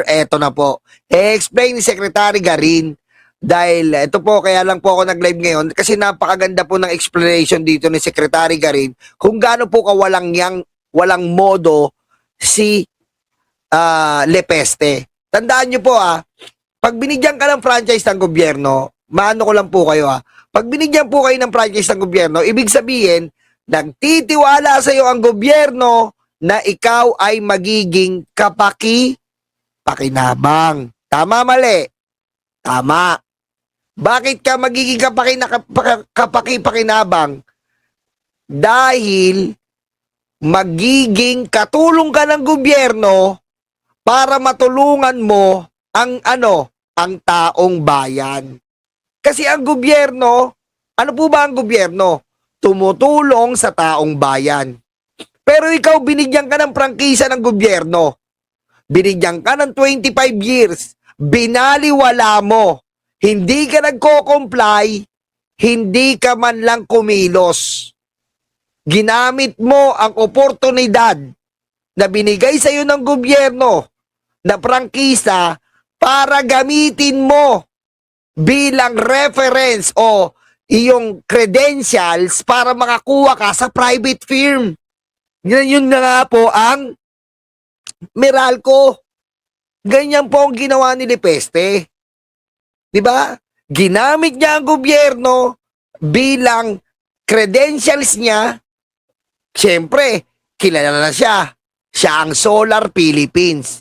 Eto na po. E-explain ni Secretary Garin dahil ito po kaya lang po ako nag-live ngayon kasi napakaganda po ng explanation dito ni Secretary Garin kung gaano po walang modo si Lepeste. Tandaan nyo po pag binigyan ka ng franchise ng gobyerno, maano ko lang po kayo pag binigyan po kayo ng franchise ng gobyerno, ibig sabihin, nagtitiwala sa iyo ang gobyerno na ikaw ay magiging pakinabang. Tama, mali? Tama. Bakit ka magiging pakinabang? Dahil magiging katulong ka ng gobyerno para matulungan mo ang taong bayan. Kasi ang gobyerno, ano po ba ang gobyerno? Tumutulong sa taong bayan. Pero ikaw binigyan ka ng prangkisa ng gobyerno. Binigyan ka ng 25 years, binaliwala mo, hindi ka nagko-comply, hindi ka man lang kumilos. Ginamit mo ang oportunidad na binigay sa iyo ng gobyerno na prangkisa para gamitin mo bilang reference o iyong credentials para makakuha ka sa private firm. Yun na nga po ang Meralco. Ganyan po ang ginawa ni Lepeste. Diba? Ginamit niya ang gobyerno bilang credentials niya. Siyempre, kilala na siya. Siya ang Solar Philippines.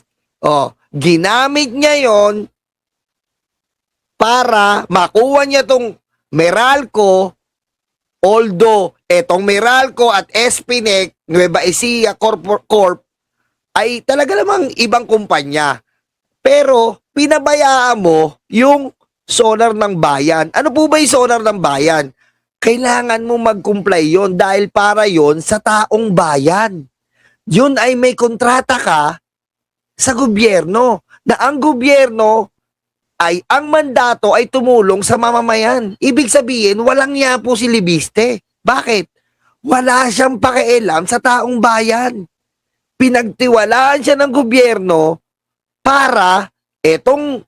Ginamit niya yon para makuha niya tong Meralco, although etong Meralco at SPNEC, Nueva Ecija Corp ay talaga namang ibang kumpanya. Pero pinabayaan mo yung solar ng bayan. Ano po ba yung solar ng bayan? Kailangan mo mag-comply yon dahil para yon sa taong bayan. Yun ay may kontrata ka sa gobyerno na ang gobyerno ay ang mandato ay tumulong sa mamamayan. Ibig sabihin, walang niya po si Libiste. Bakit? Wala siyang pakialam sa taong bayan. Pinagtiwalaan siya ng gobyerno para etong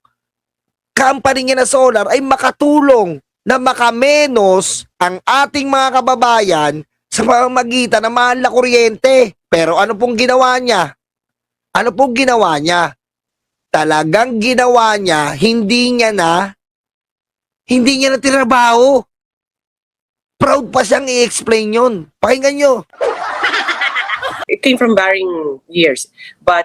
company niya na solar ay makatulong na makamenos ang ating mga kababayan sa pamamagitan ng mahal na kuryente. Pero ano pong ginawa niya? Ano pong ginawa niya? Talagang ginawa niya, hindi niya na tinrabaho. Proud pa siyang i-explain yun. Pakinggan nyo. It came from varying years, but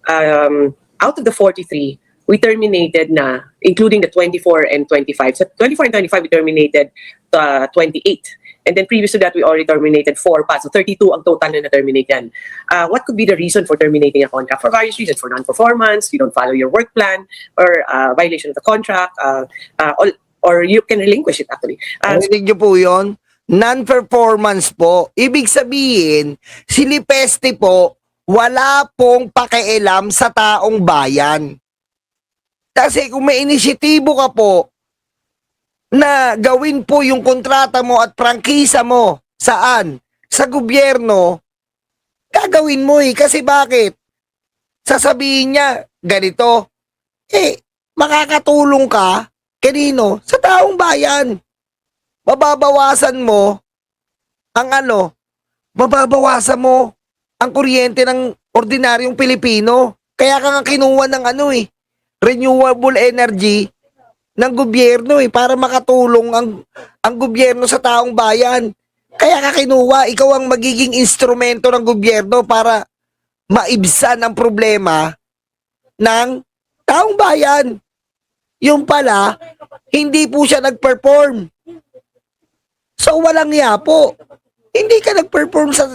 out of the 43, we terminated na, including the 24 and 25. So 24 and 25, we terminated 28. And then previous to that, we already terminated 4 pa. So 32 ang total na na-terminate yan. What could be the reason for terminating a contract? For various reasons. For non-performance, you don't follow your work plan, or violation of the contract, or you can relinquish it actually. Narinig nyo po yun? Non-performance po. Ibig sabihin, si Lepeste po, wala pong pakialam sa taong bayan. Kasi kung may inisyatibo ka po na gawin po yung kontrata mo at prangkisa mo, saan? Sa gobyerno, gagawin mo Kasi bakit? Sasabihin niya, ganito, makakatulong ka, kanino? Sa taong bayan. Mababawasan mo ang mababawasan mo ang kuryente ng ordinaryong Pilipino. Kaya ka nga kinuha ng renewable energy ng gobyerno para makatulong ang gobyerno sa taong bayan. Kaya ka kinuha, ikaw ang magiging instrumento ng gobyerno para maibsan ang problema ng taong bayan. Yung pala, hindi po siya nag-perform. So walang niya po. Hindi ka nag-perform sa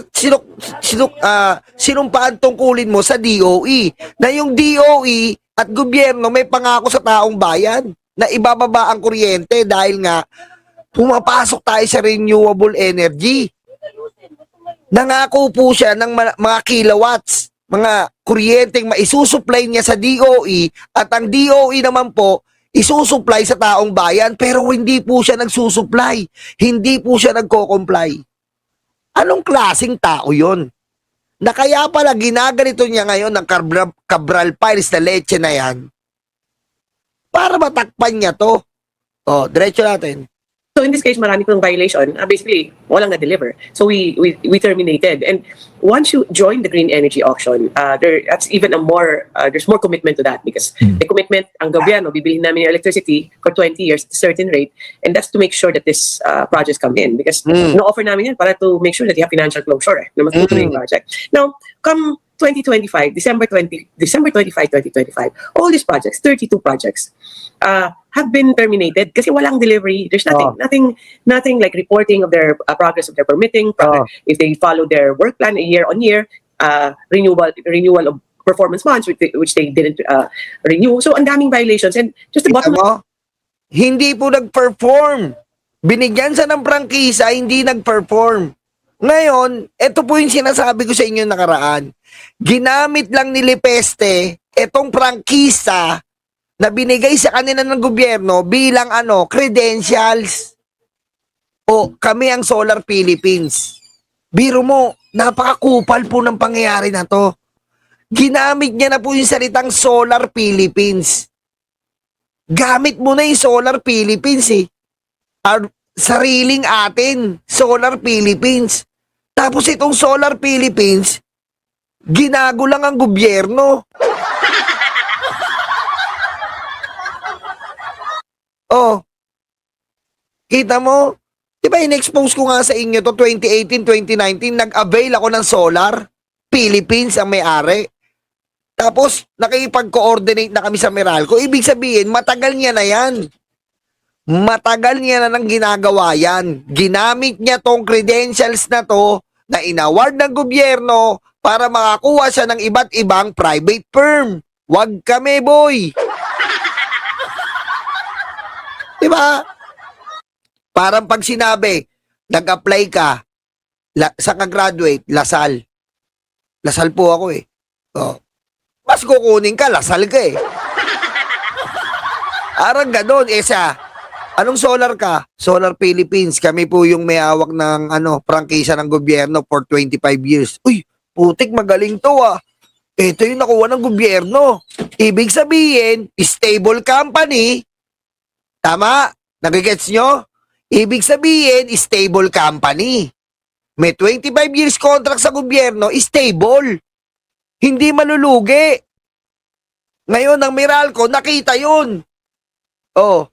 sinumpaan tungkulin mo sa DOE. Na yung DOE at gobyerno may pangako sa taong bayan na ibababa ang kuryente dahil nga pumapasok tayo sa renewable energy. Nangako po siya ng mga kilowatts, mga kuryenteng maisusupply niya sa DOE at ang DOE naman po isusupply sa taong bayan, pero hindi po siya nagsusupply. Hindi po siya nagko-comply. Anong klaseng tao yon? na kaya pala ginaganito niya ngayon ng Cabral Files na leche na yan para matakpan niya to. Oh, diretso natin. So in this case, marami pong violation. Basically, walang na-deliver. So we terminated. And once you join the green energy auction, that's even there's more commitment to that because the commitment, ang gobyerno, bibilihin namin yung electricity for 20 years at a certain rate. And that's to make sure that this projects come in. Because no-offer namin yan para to make sure that you have financial closure na mas tutuloy yung project. Now, come 2025, December 25, 2025, all these projects, 32 projects, have been terminated kasi walang delivery. There's nothing like reporting of their progress of their permitting, if they follow their work plan year on year, renewal of performance bonds which they didn't renew. So ang daming violations and just the Kita bottom mo? Hindi po nag-perform. Binigyan sa ng prangkisa, hindi nag-perform. Ngayon, ito po yung sinasabi ko sa inyo nakaraan. Ginamit lang ni Lepeste itong prangkisa na binigay sa kanila ng gobyerno bilang credentials. O, kami ang Solar Philippines. Biro mo, napakakupal po ng pangyayari na to. Ginamit niya na po yung salitang Solar Philippines. Gamit mo na yung Solar Philippines eh. Sariling atin, Solar Philippines. Tapos itong Solar Philippines, ginago lang ang gobyerno. Oh, kita mo? Diba in-expose ko nga sa inyo to 2018, 2019, nag-avail ako ng Solar Philippines ang may-ari. Tapos, nakipag-coordinate na kami sa Meralco. Ibig sabihin, matagal niya na yan. Matagal niya na nang ginagawa yan. Ginamit niya tong credentials na to na inaward ng gobyerno para makakuha siya ng iba't ibang private firm. Wag kami, boy. Diba? Parang pag sinabi, nag-apply ka, sa ka-graduate, Lasal. Lasal po ako eh. Oh. Mas kukunin ka, Lasal ka eh. Arang ganon, anong solar ka? Solar Philippines. Kami po yung may hawak ng prangkisa ng gobyerno for 25 years. Uy, putik, magaling to ah. Ito yung nakuha ng gobyerno. Ibig sabihin, stable company. Tama? Nagigets nyo? Ibig sabihin, stable company. May 25 years contract sa gobyerno, stable. Hindi malulugi. Ngayon, ang Meralco, nakita yun. Oh,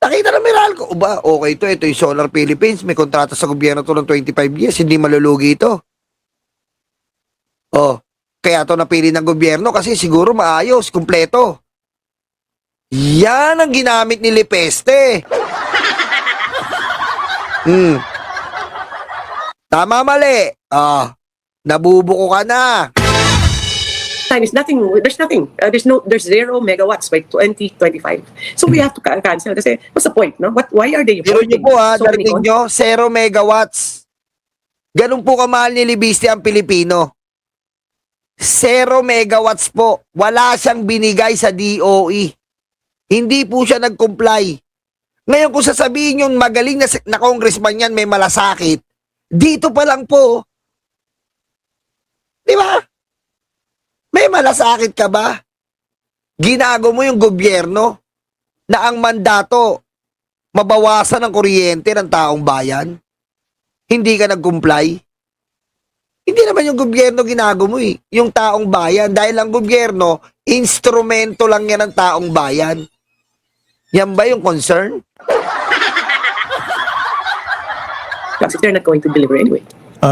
nakita ng Meralco. Uba, okay ito yung Solar Philippines. May kontrata sa gobyerno to ng 25 years. Hindi malulugi ito. Oh, kaya to napili ng gobyerno kasi siguro maayos, kumpleto. Yan ang ginamit ni Lepeste. Tama, mali. Nabubuko ka na. time is nothing. There's 0 megawatts by 2025. So we have to cancel. Kasi what's the point, no? Why are they Pero nyo po so many darating nyo, 0 megawatts. Ganun po kamahal ni Libiste ang Pilipino. 0 megawatts po. Wala siyang binigay sa DOE. Hindi po siya nag-comply. Ngayon kung sasabihin yung magaling na congressman yan may malasakit, dito pa lang po. Di ba? May malasakit ka ba? Ginago mo yung gobyerno na ang mandato mabawasan ang kuryente ng taong bayan. Hindi ka nag-comply. Hindi naman yung gobyerno ginago mo eh. Yung taong bayan. Dahil ang gobyerno, instrumento lang yan ng taong bayan. Yan ba yung concern? Because they're not going to deliver anyway.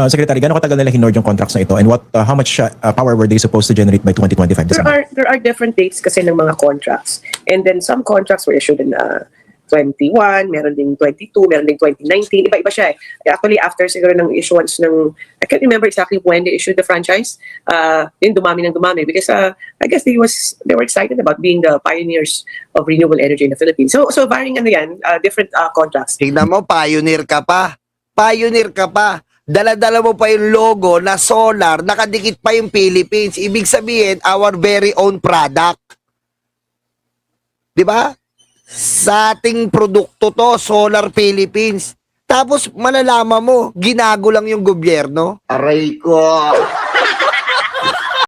Secretary, gaano katagal nila hinord yung contracts na ito and how much power were they supposed to generate by 2025 December? There are different dates kasi ng mga contracts. And then some contracts were issued in 21, meron ding 22, meron ding 2019. Iba-iba siya eh. Actually, after siguro ng issuance ng, I can't remember exactly when they issued the franchise, yung dumami ng dumami because I guess they were excited about being the pioneers of renewable energy in the Philippines. So varying different contracts. Tignan mo, pioneer ka pa. Pioneer ka pa. Dala-dala mo pa yung logo na solar, nakadikit pa yung Philippines. Ibig sabihin, our very own product. Di ba? Sa ating produkto to, Solar Philippines. Tapos malalaman mo, ginago lang yung gobyerno. Aray ko.